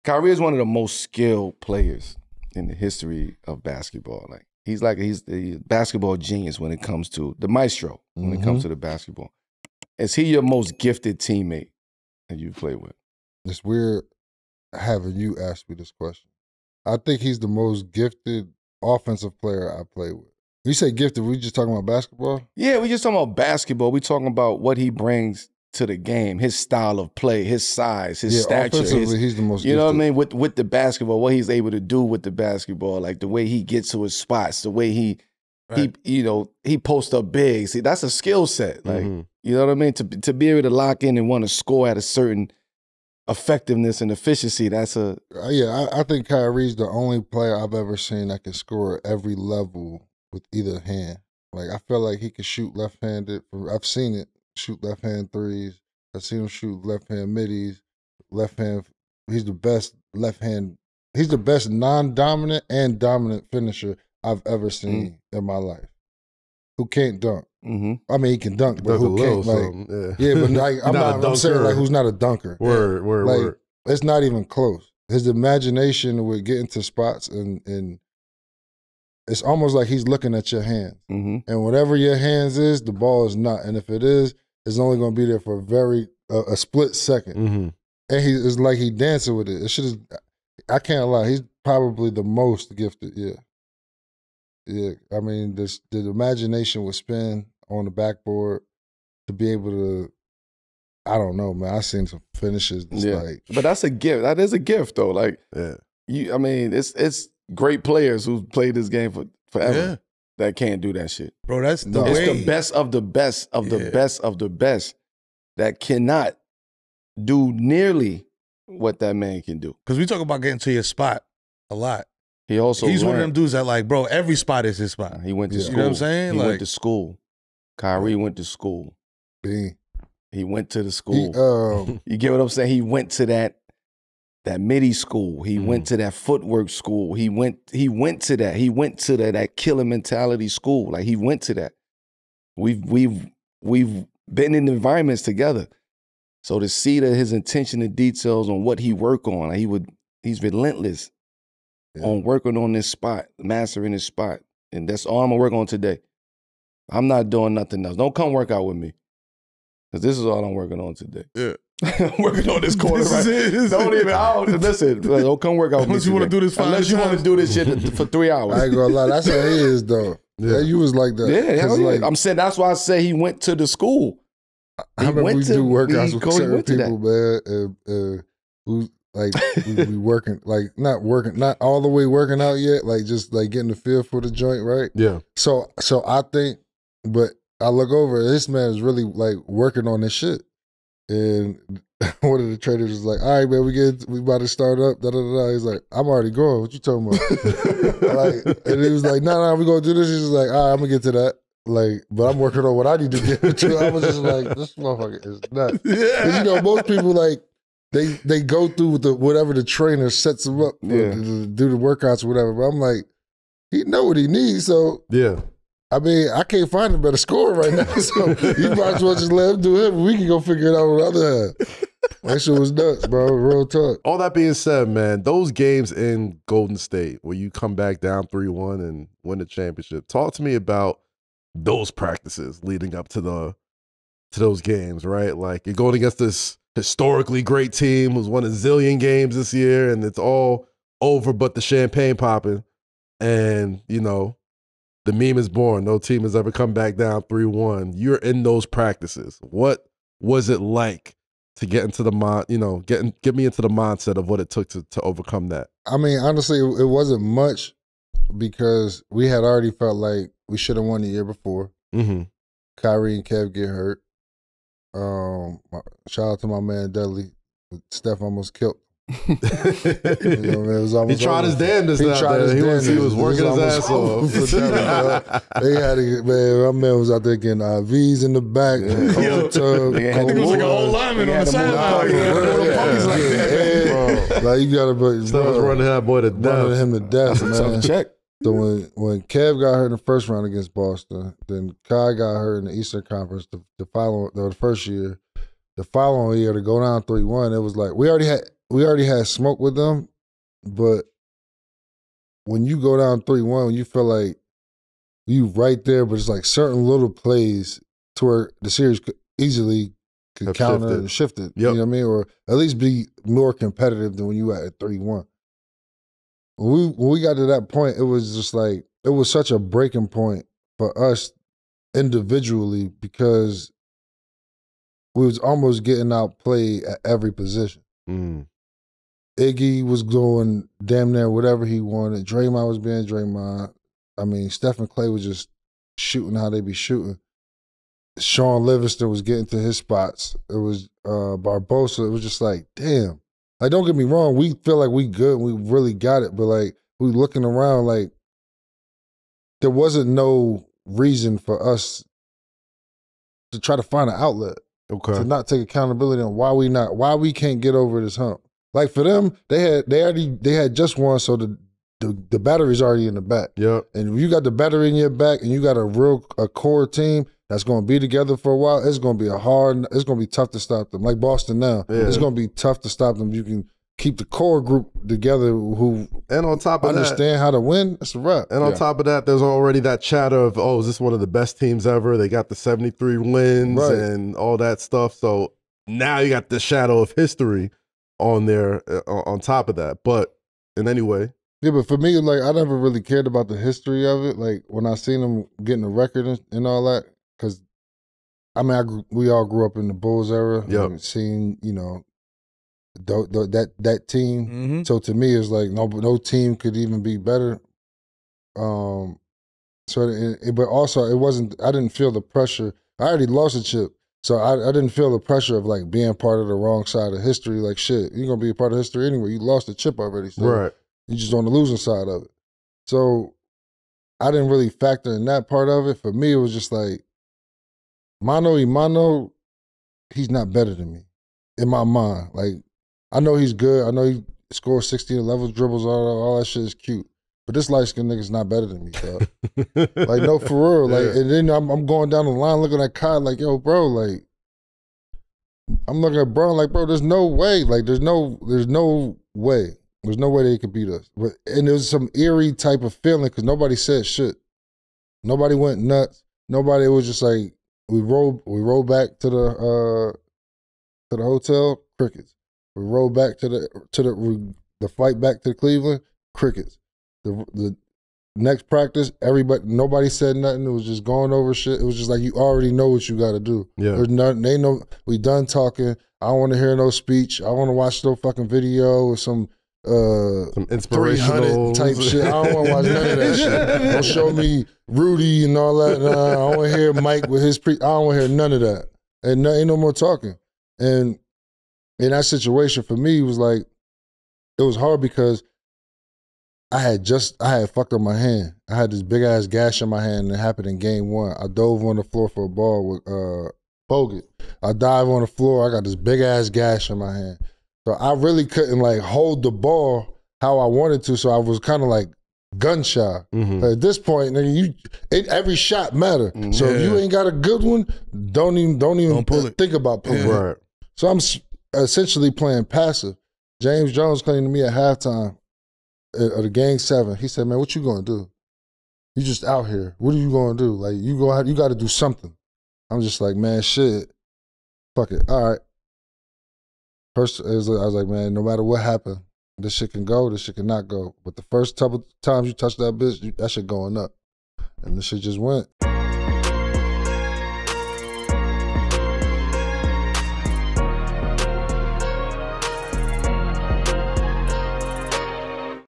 Kyrie is one of the most skilled players in the history of basketball. Like he's the basketball genius when it comes to the maestro when it comes to the basketball. Is he your most gifted teammate that you've played with? It's weird having you ask me this question. I think he's the most gifted offensive player I played with. You say gifted, we just talking about basketball? Yeah, we just talking about basketball. We talking about what he brings to the game, his style of play, his size, his stature. Offensively, he's the most You know gifted. what I mean? With the basketball, what he's able to do with the basketball, like the way he gets to his spots, the way he posts up big. See, that's a skill set. Like, you know what I mean? To be able to lock in and want to score at a certain effectiveness and efficiency, that's a... I think Kyrie's the only player I've ever seen that can score at every level with either hand. Like, I feel like he can shoot left-handed. I've seen it, shoot left-hand threes. I've seen him shoot left-hand middies, left-hand. He's the best left-hand. He's the best non-dominant and dominant finisher I've ever seen in my life. Who can't dunk? I mean, he can dunk, but who can't? Like, but like, I'm saying like who's not a dunker. Word. It's not even close. His imagination with getting to spots and it's almost like he's looking at your hands. And whatever your hands is, the ball is not. And if it is, it's only going to be there for a split second. And it's like he dancing with it. I can't lie. He's probably the most gifted. Yeah. I mean, the imagination would spin on the backboard to be able to. I don't know, man. I've seen some finishes. But that's a gift. That is a gift, though. Like, I mean, it's great players who've played this game forever that can't do that shit. Bro, that's the It's way. the best of the best of the best of the best that cannot do nearly what that man can do. Because we talk about getting to your spot a lot. He's one of them dudes that like, bro, every spot is his spot. He went to school. You know what I'm saying? He went to school. Kyrie went to school. He went to the school. You get what I'm saying? He went to that midi school. He went to that footwork school. He went to that. He went to that killer mentality school. Like he went to that. We've been in environments together. So to see that his attention to details on what he work on, like he's relentless on working on this spot, mastering this spot. And that's all I'm gonna work on today. I'm not doing nothing else. Don't come work out with me. Because this is all I'm working on today. Yeah. I'm working on this corner, right? Listen, don't come work out with me. Unless you want to do this 5 Unless you want to do this shit for 3 hours. I ain't gonna lie. That's how he is, though. Yeah, you was like that. Yeah, hell yeah. I'm saying that's why I say he went to the school. I remember we do workouts with certain people, man, who like we working, like not all the way working out yet, like just like getting the feel for the joint, right? Yeah. So I think, but I look over, this man is really like working on this shit. And one of the trainers was like, all right, man, we about to start up, He's like, I'm already going. What you talking about? And he was like, no, we gonna do this. He was like, all right, I'm gonna get to that. Like, but I'm working on what I need to get to. I was just like, this motherfucker is nuts. Yeah. You know, most people like they go through whatever the trainer sets them up to do the workouts or whatever. But I'm like, he know what he needs, so I mean, I can't find a better scorer right now, so you might as well just let him do it. We can go figure it out on the other hand. That shit was nuts, bro. Real talk. All that being said, man, those games in Golden State where you come back down 3-1 and win the championship, talk to me about those practices leading up to those games, right? Like you're going against this historically great team who's won a zillion games this year, and it's all over but the champagne popping. And, you know, the meme is born. No team has ever come back down 3-1. You're in those practices. What was it like to get into the get me into the mindset of what it took to overcome that? I mean, honestly, it wasn't much because we had already felt like we should have won the year before. Kyrie and Kev get hurt. Shout out to my man Dudley. Steph almost killed. He tried his damnedest out there. He was working his ass off. They had to, man. My man was out there getting IVs in the back. It was like a whole lineman on the sideline. Like you gotta, Steph was running that boy to death. Running him to death, man. Check. So when Kev got hurt in the first round against Boston, then Kai got hurt in the Eastern Conference the first year. The following year to go down 3-1, it was like we already had we already had smoke with them, but when you go down 3-1, you feel like you right there, but it's like certain little plays to where the series could easily counter and shift it. Yep. You know what I mean? Or at least be more competitive than when you at 3-1. When we got to that point, it was just like, it was such a breaking point for us individually because we was almost getting outplayed at every position. Iggy was going damn near whatever he wanted. Draymond was being Draymond. I mean, Steph and Clay was just shooting how they be shooting. Sean Livingston was getting to his spots. It was Barbosa. It was just like, damn. Like, don't get me wrong. We feel like we good. We really got it. But, like, we looking around like there wasn't no reason for us to try to find an outlet. Okay. To not take accountability on why we can't get over this hump. Like for them, they had just won, so the battery's already in the back. Yep. And if you got the battery in your back and you got a core team that's gonna be together for a while, it's gonna be tough to stop them. Like Boston now. Yeah. It's gonna be tough to stop them. You can keep the core group together who and on top of understand how to win, it's a wrap. And on top of that, there's already that chatter of, oh, is this one of the best teams ever? They got the 73 wins and all that stuff. So now you got the shadow of history on there on top of that. But in any way. Yeah, but for me, like, I never really cared about the history of it. Like, when I seen them getting a record and all that, because, I mean, we all grew up in the Bulls era. Yep. And seen, you know, that team. Mm-hmm. So to me, it's like no team could even be better. But also it wasn't. I didn't feel the pressure. I already lost a chip, so I didn't feel the pressure of like being part of the wrong side of history. Like shit, you're gonna be a part of history anyway. You lost the chip already, so you're just on the losing side of it. So I didn't really factor in that part of it. For me, it was just like mano y mano. He's not better than me in my mind. Like. I know he's good. I know he scores 16 levels, dribbles, all that shit is cute. But this light-skinned nigga's not better than me, dog. Like, no, for real. Like, and then I'm going down the line looking at Kai like, yo, bro, like, I'm looking at Brown like, bro, there's no way. Like, there's no way. There's no way they could beat us. And there was some eerie type of feeling because nobody said shit. Nobody went nuts. Nobody was just like, we rolled back to the hotel, crickets. We rolled back to the flight back to Cleveland, crickets. The next practice, nobody said nothing. It was just going over shit. It was just like you already know what you got to do. Yeah. There's nothing. They know we done talking. I don't want to hear no speech. I want to watch no fucking video or some inspirational type shit. I don't want to watch none of that shit. Don't show me Rudy and all that. Nah, I don't want to hear Mike with his I don't want to hear none of that. And ain't no more talking. And in that situation for me was like, it was hard because I had fucked up my hand. I had this big ass gash in my hand and it happened in game 1. I dove on the floor for a ball with Bogut. I dive on the floor, I got this big ass gash in my hand. So I really couldn't like hold the ball how I wanted to, so I was kind of like gun shy. Mm-hmm. At this point, every shot matter. So if you ain't got a good one, don't even think about pulling it. Right. So I'm essentially playing passive. James Jones came to me at halftime of the game 7. He said, "Man, what you gonna do? You just out here. What are you gonna do? Like you got to do something." I'm just like, man, shit, fuck it. All right. First, I was like, man, no matter what happened, this shit can go, this shit cannot go. But the first couple times you touch that bitch, that shit going up, and this shit just went.